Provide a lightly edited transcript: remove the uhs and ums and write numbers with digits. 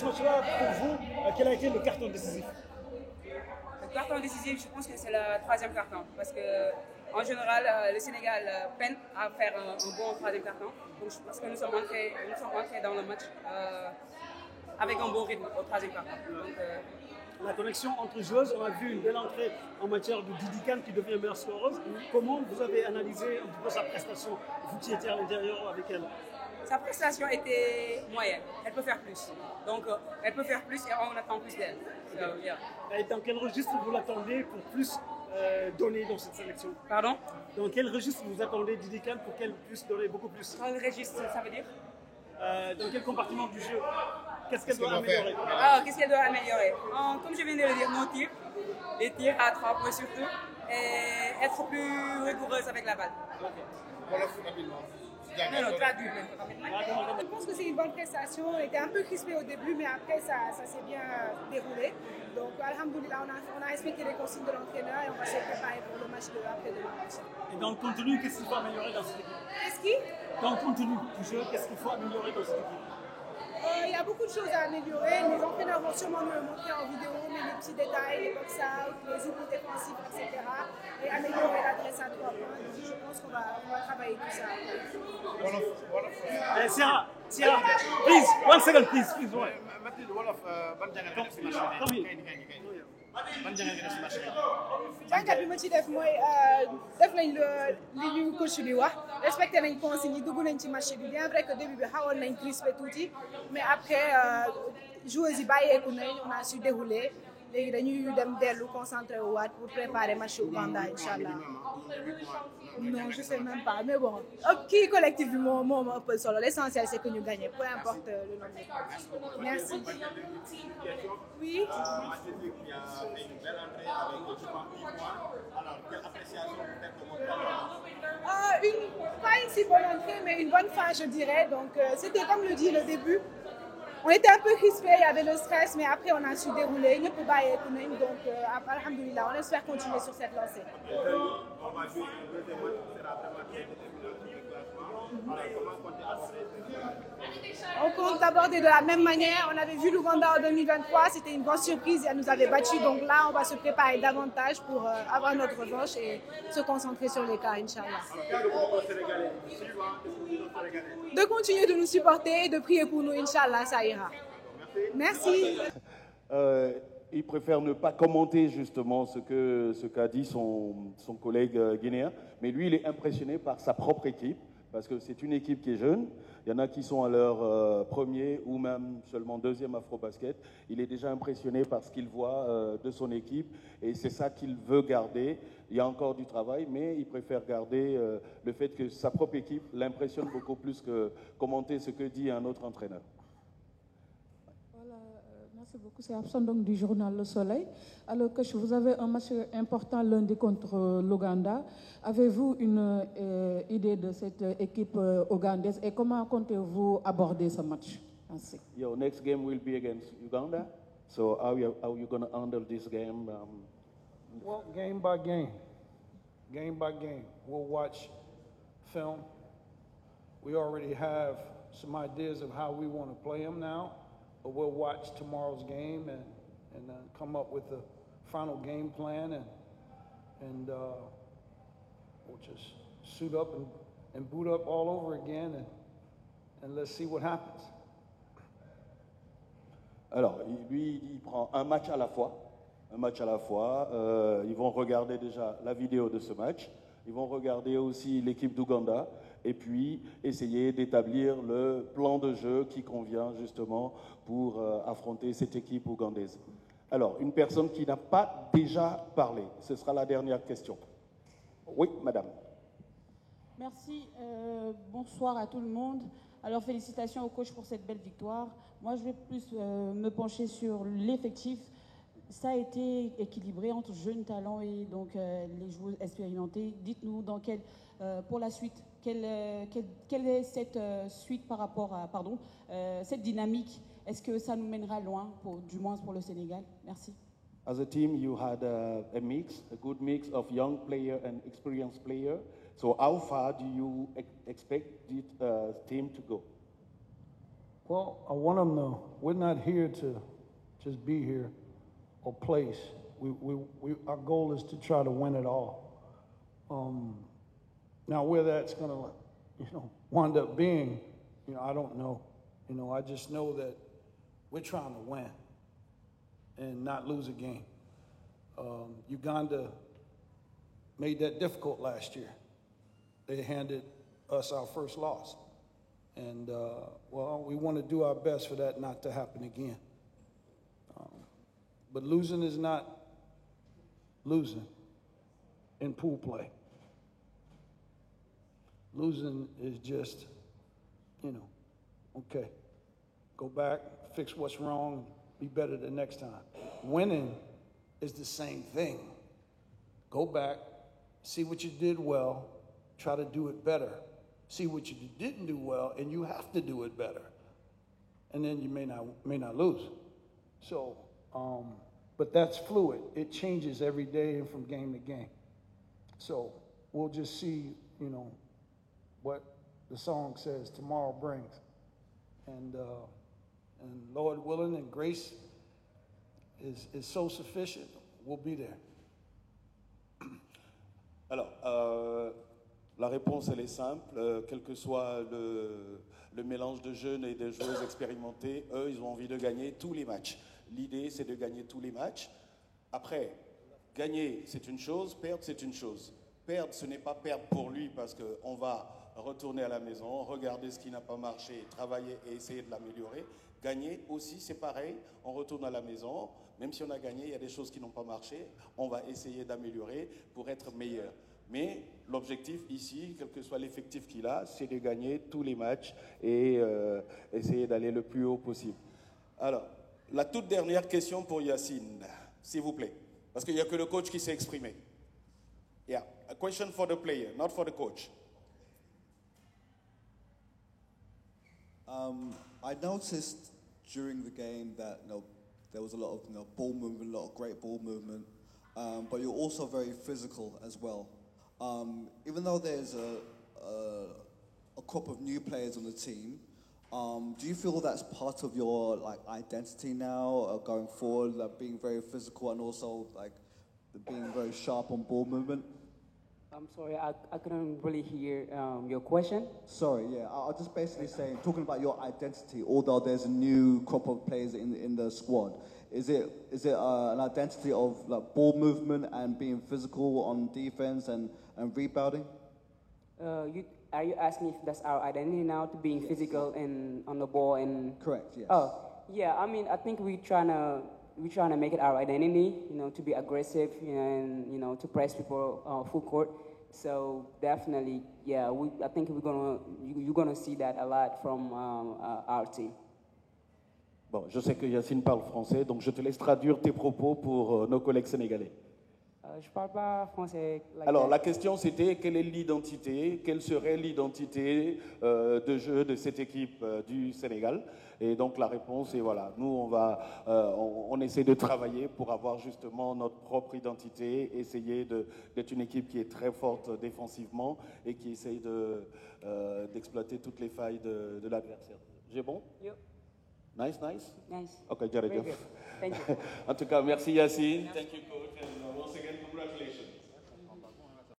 ce match-là, pour vous, quel a été le carton décisif? Le carton décisif, je pense que c'est le troisième carton. Parce que, en général, le Sénégal peine à faire un bon troisième carton. Donc, je pense que nous sommes entrés dans le match avec un bon rythme au troisième carton. Donc, la connexion entre joueuses, on a vu une belle entrée en matière de Didi Kane qui devient meilleure scoreuse. Comment vous avez analysé un peu sa prestation, vous qui étiez à l'intérieur avec elle? Sa prestation était moyenne. Elle peut faire plus. Donc, elle peut faire plus et on attend plus d'elle. So, yeah. Et dans quel registre vous l'attendez pour plus donner dans cette sélection? Pardon? Dans quel registre vous attendez Didi Kane pour qu'elle puisse donner beaucoup plus? Dans le registre, ça veut dire? Dans quel compartiment du jeu? Qu'est-ce qu'elle doit améliorer? Qu'est-ce qu'elle doit améliorer? Comme je viens de le dire, nos tirs, les tirs à 3 points surtout, et être plus rigoureuse avec la balle. Voilà, rapidement. Non, traduit même. Je pense que c'est une bonne prestation. On était un peu crispé au début, mais après, ça s'est bien déroulé. Donc, alhamdoulilah, on a respecté les consignes de l'entraîneur et on va se préparer pour le match de après-demain. Et dans le contenu, qu'est-ce qu'il faut améliorer dans cette équipe? Qu'est-ce qui? Dans le contenu du jeu, qu'est-ce qu'il faut améliorer dans cette équipe? Il y a beaucoup de choses à améliorer. Les entraîneurs vont sûrement nous le montrer en vidéo, mais les petits détails, les box-out, les outils défensifs, etc. Et améliorer l'adresse à 3 points. Donc, je pense qu'on va travailler tout ça. Sarah, please, 1 second, please. Mathilde, wolof ban jàngat nga def si match bi ban jàngat nga def si match bi. jàngat bi ma ci def mooy def nañ li ñu coach bi wax respecté nañ consignes yi dugg nañ ci match bi bien vrai que début bi xawoon nañ crispé tuuti mais après joueurs yi bàyyeeku nañ on a su dérouler léegi dañuy dem dellu concentré wu waat pour préparer match Ouganda incha allah. Non, je sais même pas, mais bon, qui collectif du moment un peu solo. L'essentiel c'est que nous gagnons, peu importe le nombre de points. Merci. Oui. Pas une si bonne entrée, mais une bonne fin, je dirais. Donc, c'était comme le dit le début. On était un peu crispés, il y avait le stress, mais après on a su dérouler. Il ne peut pas être même, donc alhamdoulilah, on espère continuer sur cette lancée. On compte aborder de la même manière. On avait vu l'Ouganda en 2023, c'était une bonne surprise, elle nous avait battus. Donc là, on va se préparer davantage pour avoir notre revanche et se concentrer sur les cas, Inch'Allah. De continuer de nous supporter et de prier pour nous, Inch'Allah, ça ira. Merci. Il préfère ne pas commenter justement ce qu'a dit son collègue guinéen, mais lui, il est impressionné par sa propre équipe, parce que c'est une équipe qui est jeune. Il y en a qui sont à leur premier ou même seulement deuxième Afrobasket. Il est déjà impressionné par ce qu'il voit de son équipe et c'est ça qu'il veut garder. Il y a encore du travail, mais il préfère garder le fait que sa propre équipe l'impressionne beaucoup plus que commenter ce que dit un autre entraîneur. Merci beaucoup. C'est Absent donc du journal Le Soleil. Alors que vous avez un match important lundi contre l'Ouganda. Avez-vous une idée de cette équipe ougandaise et comment comptez-vous aborder ce match? Merci. Your next game will be against Uganda. So how are you going to handle this game? Well, game by game. Game by game. We'll watch film. We already have some ideas of how we want to play them now. But we'll watch tomorrow's game and come up with the final game plan and we'll just suit up and boot up all over again and let's see what happens. Alors, lui, il prend un match à la fois. Un match à la fois. Ils vont regarder déjà la vidéo de ce match. Ils vont regarder aussi l'équipe d'Ouganda et puis essayer d'établir le plan de jeu qui convient justement pour affronter cette équipe ougandaise. Alors, une personne qui n'a pas déjà parlé, ce sera la dernière question. Oui, madame. Merci, bonsoir à tout le monde. Alors, félicitations au coach pour cette belle victoire. Moi, je vais plus me pencher sur l'effectif. Ça a été équilibré entre jeunes talents et donc les joueurs expérimentés. Dites-nous pour la suite, quelle est cette suite par rapport à, cette dynamique? Est-ce que ça nous mènera loin, du moins pour le Sénégal? Merci. As a team, you had a good mix of young player and experienced player. So how far do you expect this team to go? Well, I want them to, we're not here to just be here or place. Our goal is to try to win it all. Now, where that's going to, wind up being, I don't know. I just know that we're trying to win and not lose a game. Uganda made that difficult last year. They handed us our first loss. And, we want to do our best for that not to happen again. But losing is not losing in pool play. Losing is just, okay, go back, fix what's wrong, be better the next time. Winning is the same thing. Go back, see what you did well, try to do it better. See what you didn't do well, and you have to do it better. And then you may not lose. So, but that's fluid. It changes every day and from game to game. So we'll just see, what the song says tomorrow brings. And Lord willing and grace is so sufficient, we'll be there. Alors, la réponse, elle est simple. Quel que soit le mélange de jeunes et de joueurs expérimentés, eux, ils ont envie de gagner tous les matchs. L'idée, c'est de gagner tous les matchs. Après, gagner, c'est une chose, perdre, c'est une chose. Perdre, ce n'est pas perdre pour lui parce qu'on va retourner à la maison, regarder ce qui n'a pas marché, travailler et essayer de l'améliorer. Gagner aussi, c'est pareil, on retourne à la maison, même si on a gagné, il y a des choses qui n'ont pas marché, on va essayer d'améliorer pour être meilleur. Mais l'objectif ici, quel que soit l'effectif qu'il a, c'est de gagner tous les matchs et essayer d'aller le plus haut possible. Alors, la toute dernière question pour Yacine, s'il vous plaît, parce qu'il n'y a que le coach qui s'est exprimé. Yeah, a question for the player, not for the coach. I noticed during the game that there was a lot of ball movement, a lot of great ball movement, but you're also very physical as well. Even though there's a crop of new players on the team, do you feel that's part of your identity now going forward, being very physical and also being very sharp on ball movement? I'm sorry, I couldn't really hear your question. Sorry, yeah, I was just basically saying, talking about your identity, although there's a new crop of players in the squad, is it an identity of ball movement and being physical on defense and rebounding? Are you asking if that's our identity now, to being physical and on the ball and? Correct. Yes. Oh, yeah. I mean, I think we're trying to make it our identity, to be aggressive, and to press people full court. So definitely, yeah. I think you're gonna see that a lot from our team. Bon, je sais que Yacine parle français, donc je te laisse traduire tes propos pour nos collègues sénégalais. Je parle pas français. Alors, la question c'était quelle est l'identité, quelle serait l'identité de jeu de cette équipe du Sénégal. Et donc la réponse est voilà, nous on essaie de travailler pour avoir justement notre propre identité, essayer d'être une équipe qui est très forte défensivement et qui essaye d'exploiter toutes les failles de l'adversaire. J'ai bon? Yep. Nice. Nice. Ok, jërëjëf. Thank you. En tout cas, merci Yacine. Thank you, coach, and once again, congratulations.